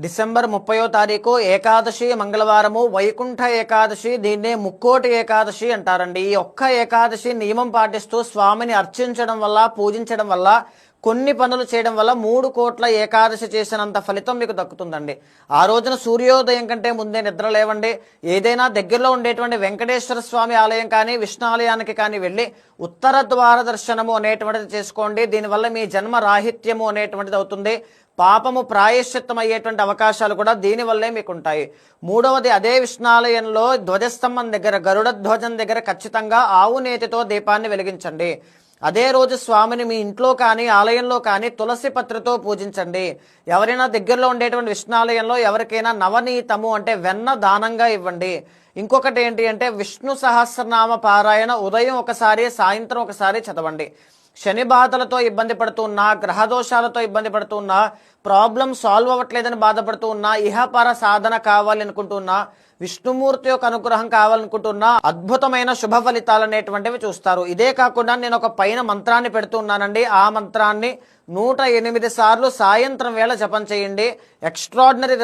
December 30వ తారీఖు ఏకాదశి మంగళవారము వైకుంఠ ఏకాదశి, దీన్నే ముక్కోటి ఏకాదశి అంటారండి. ఈ ఒక్క ఏకాదశి నియమం పాటిస్తూ స్వామిని అర్చించడం వల్ల, పూజించడం వల్ల, కొన్ని పనులు చేయడం వల్ల 3 కోట్ల ఏకాదశి చేసినంత ఫలితం మీకు దక్కుతుందండి. ఆ రోజున సూర్యోదయం కంటే ముందే నిద్ర లేవండి. ఏదైనా దగ్గరలో ఉండేటువంటి వెంకటేశ్వర స్వామి ఆలయం కానీ, విష్ణు ఆలయానికి కానీ వెళ్ళి ఉత్తర ద్వార దర్శనము అనేటువంటిది చేసుకోండి. దీనివల్ల మీ జన్మ రాహిత్యము అనేటువంటిది అవుతుంది. పాపము ప్రాయశ్చిత్తం అయ్యేటువంటి అవకాశాలు కూడా దీనివల్లే మీకు ఉంటాయి. మూడవది, అదే విష్ణాలయంలో ధ్వజస్తంభం దగ్గర, గరుడ ధ్వజం దగ్గర ఖచ్చితంగా ఆవు నేతితో దీపాన్ని వెలిగించండి. అదే రోజు స్వామిని మీ ఇంట్లో కానీ ఆలయంలో కానీ తులసి పత్రితో పూజించండి. ఎవరైనా దగ్గరలో ఉండేటువంటి విష్ణాలయంలో ఎవరికైనా నవనీతము అంటే వెన్న దానంగా ఇవ్వండి. ఇంకొకటి ఏంటి అంటే విష్ణు సహస్రనామ పారాయణ ఉదయం ఒకసారి, సాయంత్రం ఒకసారి చదవండి. శని బాధలతో ఇబ్బంది పడుతూ ఉన్నా, గ్రహదోషాలతో ఇబ్బంది పడుతూ ఉన్నా, ప్రాబ్లం సాల్వ్ అవ్వట్లేదని బాధపడుతూ ఉన్నా, ఇహపర సాధన కావాలి అనుకుంటున్నా, విష్ణుమూర్తి యొక్క అనుగ్రహం కావాలనుకుంటున్నా అద్భుతమైన శుభ ఫలితాలు అనేటువంటివి చూస్తారు. ఇదే కాకుండా నేను ఒక పైన మంత్రాన్ని పెడుతున్నానండి. ఆ మంత్రాన్ని 108 సార్లు సాయంత్రం వేళ జపం చేయండి. ఎక్స్ట్రాడినరీ